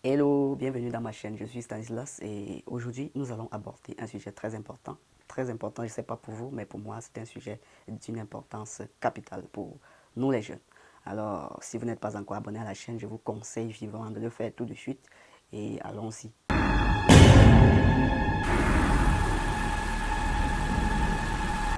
Hello, bienvenue dans ma chaîne, je suis Stanislas et aujourd'hui nous allons aborder un sujet très important, je ne sais pas pour vous, mais pour moi c'est un sujet d'une importance capitale pour nous les jeunes. Alors si vous n'êtes pas encore abonné à la chaîne, je vous conseille vivement de le faire tout de suite et allons-y.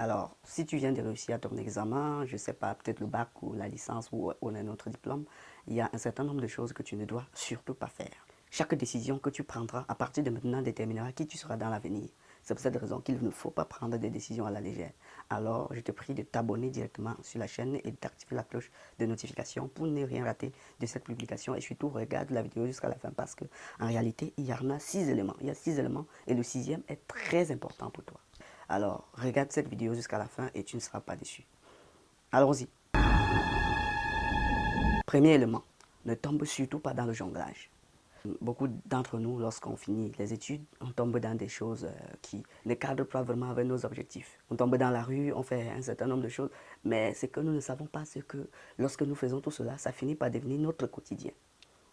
Alors, si tu viens de réussir ton examen, je ne sais pas, peut-être le bac ou la licence ou un autre diplôme, il y a un certain nombre de choses que tu ne dois surtout pas faire. Chaque décision que tu prendras à partir de maintenant déterminera qui tu seras dans l'avenir. C'est pour cette raison qu'il ne faut pas prendre des décisions à la légère. Alors, je te prie de t'abonner directement sur la chaîne et d'activer la cloche de notification pour ne rien rater de cette publication. Et surtout, regarde la vidéo jusqu'à la fin parce que en réalité, il y en a 6 éléments. Il y a 6 éléments et le sixième est très important pour toi. Alors, regarde cette vidéo jusqu'à la fin et tu ne seras pas déçu. Allons-y. Premier élément, ne tombe surtout pas dans le jonglage. Beaucoup d'entre nous, lorsqu'on finit les études, on tombe dans des choses qui ne cadrent pas vraiment avec nos objectifs. On tombe dans la rue, on fait un certain nombre de choses, mais c'est que nous ne savons pas ce que, lorsque nous faisons tout cela, ça finit par devenir notre quotidien.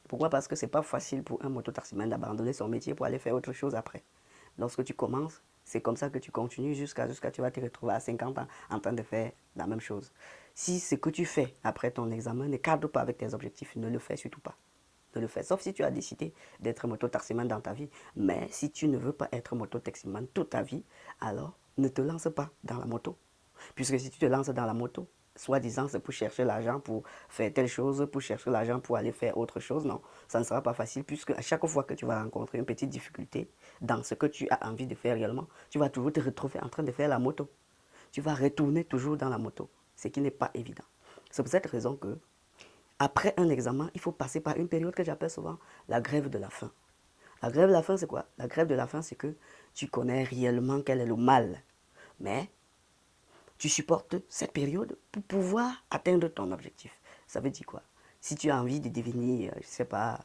Pourquoi? Parce que c'est pas facile pour un mototaximan d'abandonner son métier pour aller faire autre chose après. Lorsque tu commences, c'est comme ça que tu continues jusqu'à tu vas te retrouver à 50 ans en train de faire la même chose. Si ce que tu fais après ton examen ne cadre pas avec tes objectifs, ne le fais surtout pas. Ne le fais, sauf si tu as décidé d'être mototaximan dans ta vie. Mais si tu ne veux pas être mototaximan toute ta vie, alors ne te lance pas dans la moto. Puisque si tu te lances dans la moto, soi-disant c'est pour chercher l'argent pour faire telle chose, pour chercher l'argent pour aller faire autre chose, non, ça ne sera pas facile puisque à chaque fois que tu vas rencontrer une petite difficulté dans ce que tu as envie de faire réellement, tu vas toujours te retrouver en train de faire la moto. Tu vas retourner toujours dans la moto, ce qui n'est pas évident. C'est pour cette raison que après un examen, il faut passer par une période que j'appelle souvent la grève de la faim. La grève de la faim, c'est quoi? La grève de la faim, c'est que tu connais réellement quel est le mal. Mais tu supportes cette période pour pouvoir atteindre ton objectif. Ça veut dire quoi? Si tu as envie de devenir, je ne sais pas,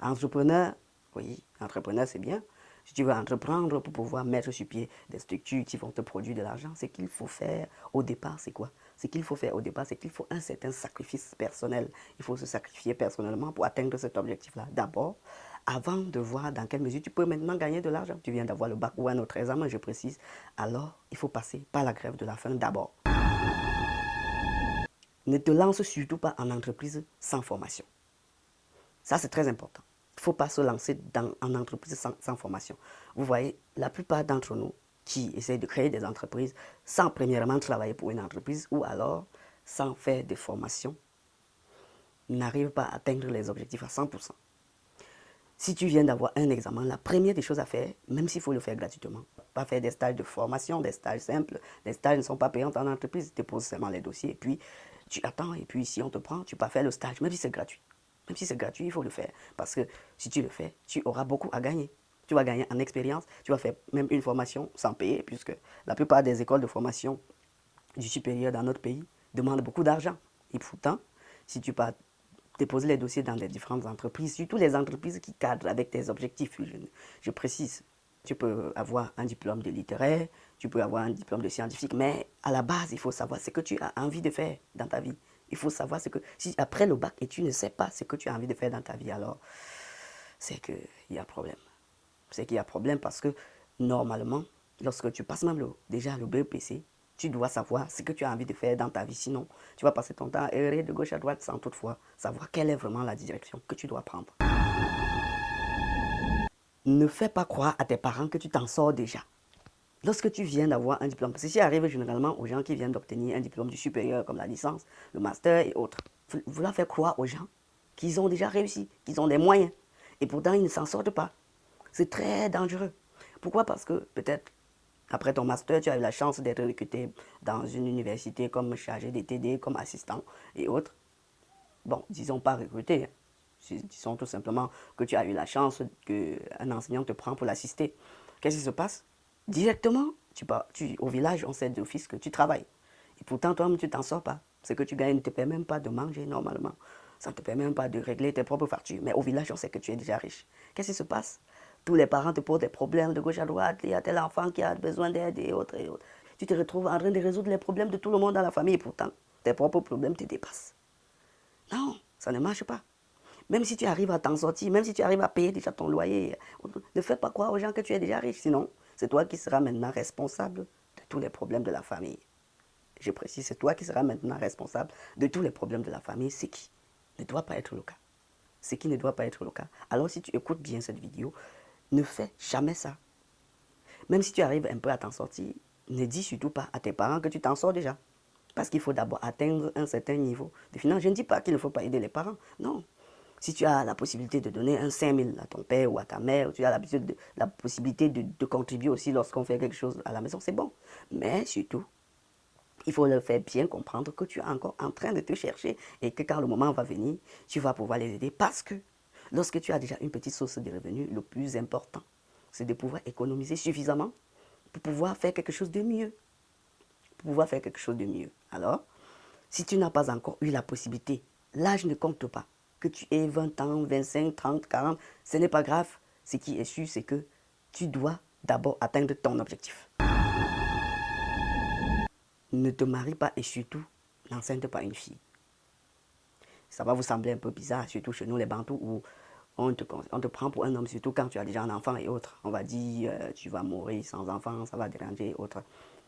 entrepreneur, oui, entrepreneur c'est bien. Si tu veux entreprendre pour pouvoir mettre sur pied des structures qui vont te produire de l'argent, ce qu'il faut faire au départ, c'est quoi? Ce qu'il faut faire au départ, c'est qu'il faut un certain sacrifice personnel. Il faut se sacrifier personnellement pour atteindre cet objectif-là. D'abord, avant de voir dans quelle mesure tu peux maintenant gagner de l'argent. Tu viens d'avoir le bac ou un autre examen, je précise. Alors, il faut passer par la grève de la faim d'abord. Ne te lance surtout pas en entreprise sans formation. Ça, c'est très important. Il ne faut pas se lancer en entreprise sans formation. Vous voyez, la plupart d'entre nous qui essayent de créer des entreprises sans premièrement travailler pour une entreprise ou alors sans faire de formation n'arrivent pas à atteindre les objectifs à 100%. Si tu viens d'avoir un examen, la première des choses à faire, même s'il faut le faire gratuitement, pas faire des stages de formation, des stages simples, les stages ne sont pas payants en entreprise, tu déposes seulement les dossiers et puis tu attends et puis si on te prend, tu peux faire le stage, même si c'est gratuit. Même si c'est gratuit, il faut le faire parce que si tu le fais, tu auras beaucoup à gagner. Tu vas gagner en expérience, tu vas faire même une formation sans payer puisque la plupart des écoles de formation du supérieur dans notre pays demandent beaucoup d'argent. Et pourtant, si tu pars déposer les dossiers dans les différentes entreprises, surtout les entreprises qui cadrent avec tes objectifs. Je précise, tu peux avoir un diplôme de littéraire, tu peux avoir un diplôme de scientifique, mais à la base, il faut savoir ce que tu as envie de faire dans ta vie. Il faut savoir ce que... Si après le bac et tu ne sais pas ce que tu as envie de faire dans ta vie, alors c'est qu'il y a problème. C'est qu'il y a problème parce que normalement, lorsque tu passes même déjà le BEPC, tu dois savoir ce que tu as envie de faire dans ta vie. Sinon, tu vas passer ton temps à errer de gauche à droite sans toutefois savoir quelle est vraiment la direction que tu dois prendre. Ne fais pas croire à tes parents que tu t'en sors déjà. Lorsque tu viens d'avoir un diplôme, ceci arrive généralement aux gens qui viennent d'obtenir un diplôme du supérieur comme la licence, le master et autres. Vouloir faire croire aux gens qu'ils ont déjà réussi, qu'ils ont des moyens. Et pourtant, ils ne s'en sortent pas. C'est très dangereux. Pourquoi? Parce que peut-être après ton master, tu as eu la chance d'être recruté dans une université comme chargé des TD, comme assistant et autres. Bon, disons pas recruté, hein. Disons tout simplement que tu as eu la chance qu'un enseignant te prend pour l'assister. Qu'est-ce qui se passe? Directement, au village, on sait d'office que tu travailles. Et pourtant, toi-même, tu t'en sors pas. Ce que tu gagnes ne te permet même pas de manger normalement. Ça ne te permet même pas de régler tes propres factures. Mais au village, on sait que tu es déjà riche. Qu'est-ce qui se passe? Tous les parents te posent des problèmes de gauche à droite. Il y a tel enfant qui a besoin d'aide et autres et autres. Tu te retrouves en train de résoudre les problèmes de tout le monde dans la famille. Et pourtant, tes propres problèmes te dépassent. Non, ça ne marche pas. Même si tu arrives à t'en sortir, même si tu arrives à payer déjà ton loyer, ne fais pas croire aux gens que tu es déjà riche. Sinon, c'est toi qui seras maintenant responsable de tous les problèmes de la famille. Je précise, c'est toi qui seras maintenant responsable de tous les problèmes de la famille, ce qui ne doit pas être le cas. Ce qui ne doit pas être le cas. Alors si tu écoutes bien cette vidéo, ne fais jamais ça. Même si tu arrives un peu à t'en sortir, ne dis surtout pas à tes parents que tu t'en sors déjà. Parce qu'il faut d'abord atteindre un certain niveau de finance. Je ne dis pas qu'il ne faut pas aider les parents. Non. Si tu as la possibilité de donner un 5 000 à ton père ou à ta mère, tu as la possibilité de contribuer aussi lorsqu'on fait quelque chose à la maison, c'est bon. Mais surtout, il faut leur faire bien comprendre que tu es encore en train de te chercher et que quand le moment va venir, tu vas pouvoir les aider. Parce que lorsque tu as déjà une petite source de revenus, le plus important, c'est de pouvoir économiser suffisamment pour pouvoir faire quelque chose de mieux. Pour pouvoir faire quelque chose de mieux. Alors, si tu n'as pas encore eu la possibilité, l'âge ne compte pas. Que tu aies 20 ans, 25, 30, 40, ce n'est pas grave. Ce qui est sûr, c'est que tu dois d'abord atteindre ton objectif. Ne te marie pas et surtout, n'enceinte pas une fille. Ça va vous sembler un peu bizarre, surtout chez nous les Bantous, où on te prend pour un homme, surtout quand tu as déjà un enfant et autres. On va dire, tu vas mourir sans enfant, ça va déranger et autres.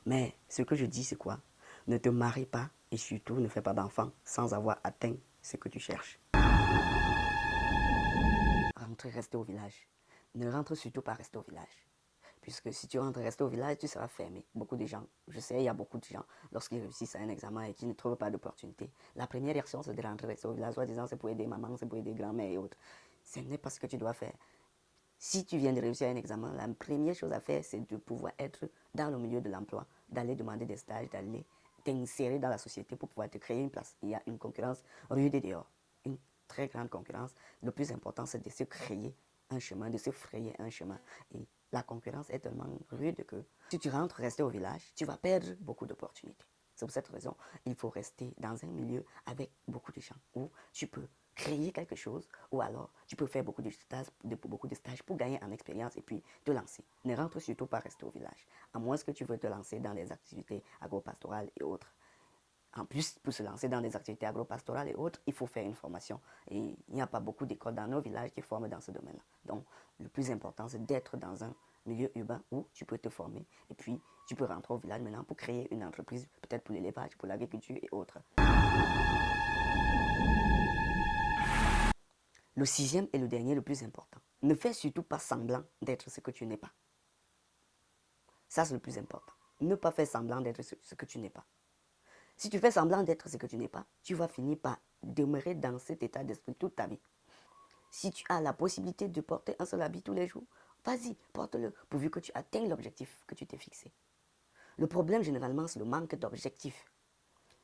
Mais ce que je dis, c'est quoi? Ne te marie pas et surtout ne fais pas d'enfant sans avoir atteint ce que tu cherches. Rester au village. Ne rentre surtout pas rester au village. Puisque si tu rentres rester au village, tu seras fermé. Beaucoup de gens, je sais, il y a beaucoup de gens, lorsqu'ils réussissent à un examen et qu'ils ne trouvent pas d'opportunité, la première réaction, c'est de rentrer rester au village, soit disant c'est pour aider maman, c'est pour aider grand-mère et autres. Ce n'est pas ce que tu dois faire. Si tu viens de réussir un examen, la première chose à faire, c'est de pouvoir être dans le milieu de l'emploi, d'aller demander des stages, d'aller t'insérer dans la société pour pouvoir te créer une place. Il y a une concurrence rude et dehors, une très grande concurrence. Le plus important, c'est de se créer un chemin, de se frayer un chemin. Et la concurrence est tellement rude que si tu rentres rester au village, tu vas perdre beaucoup d'opportunités. C'est pour cette raison, il faut rester dans un milieu avec beaucoup de gens où tu peux créer quelque chose ou alors tu peux faire beaucoup de stages pour gagner en expérience et puis te lancer. Ne rentre surtout pas rester au village, à moins que tu veux te lancer dans les activités agropastorales et autres. En plus, pour se lancer dans des activités agropastorales et autres, il faut faire une formation. Et il n'y a pas beaucoup d'écoles dans nos villages qui forment dans ce domaine-là. Donc, le plus important, c'est d'être dans un milieu urbain où tu peux te former. Et puis, tu peux rentrer au village maintenant pour créer une entreprise, peut-être pour l'élevage, pour l'agriculture et autres. Le sixième et le dernier, le plus important. Ne fais surtout pas semblant d'être ce que tu n'es pas. Ça, c'est le plus important. Ne pas faire semblant d'être ce que tu n'es pas. Si tu fais semblant d'être ce que tu n'es pas, tu vas finir par demeurer dans cet état d'esprit toute ta vie. Si tu as la possibilité de porter un seul habit tous les jours, vas-y, porte-le, pourvu que tu atteignes l'objectif que tu t'es fixé. Le problème, généralement, c'est le manque d'objectifs.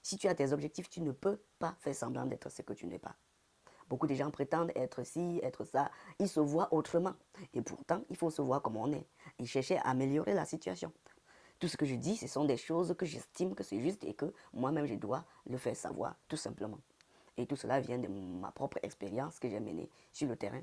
Si tu as tes objectifs, tu ne peux pas faire semblant d'être ce que tu n'es pas. Beaucoup de gens prétendent être ci, être ça. Ils se voient autrement. Et pourtant, il faut se voir comme on est. Et chercher à améliorer la situation. Tout ce que je dis, ce sont des choses que j'estime que c'est juste et que moi-même, je dois le faire savoir, tout simplement. Et tout cela vient de ma propre expérience que j'ai menée sur le terrain.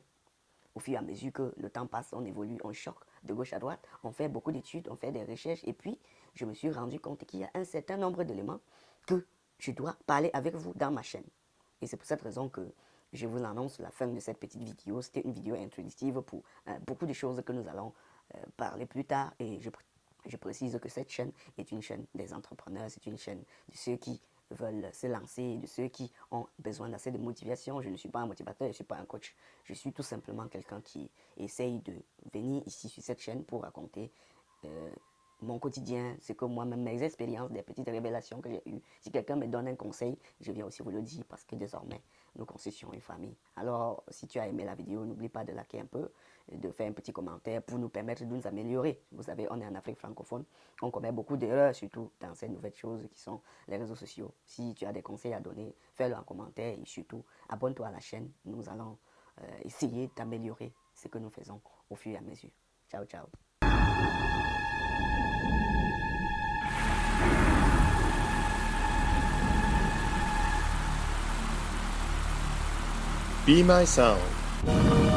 Au fur et à mesure que le temps passe, on évolue, on choque de gauche à droite, on fait beaucoup d'études, on fait des recherches. Et puis, je me suis rendu compte qu'il y a un certain nombre d'éléments que je dois parler avec vous dans ma chaîne. Et c'est pour cette raison que je vous annonce la fin de cette petite vidéo. C'était une vidéo introductive pour beaucoup de choses que nous allons parler plus tard. Et je précise que cette chaîne est une chaîne des entrepreneurs, c'est une chaîne de ceux qui veulent se lancer, de ceux qui ont besoin d'assez de motivation. Je ne suis pas un motivateur, je ne suis pas un coach. Je suis tout simplement quelqu'un qui essaye de venir ici sur cette chaîne pour raconter mon quotidien, c'est que moi-même, mes expériences, des petites révélations que j'ai eues. Si quelqu'un me donne un conseil, je viens aussi vous le dire parce que désormais, nous constituons une famille. Alors, si tu as aimé la vidéo, n'oublie pas de liker un peu, de faire un petit commentaire pour nous permettre de nous améliorer. Vous savez, on est en Afrique francophone, on commet beaucoup d'erreurs, surtout dans ces nouvelles choses qui sont les réseaux sociaux. Si tu as des conseils à donner, fais-le en commentaire et surtout, abonne-toi à la chaîne. Nous allons essayer d'améliorer ce que nous faisons au fur et à mesure. Ciao, ciao. Be My Sound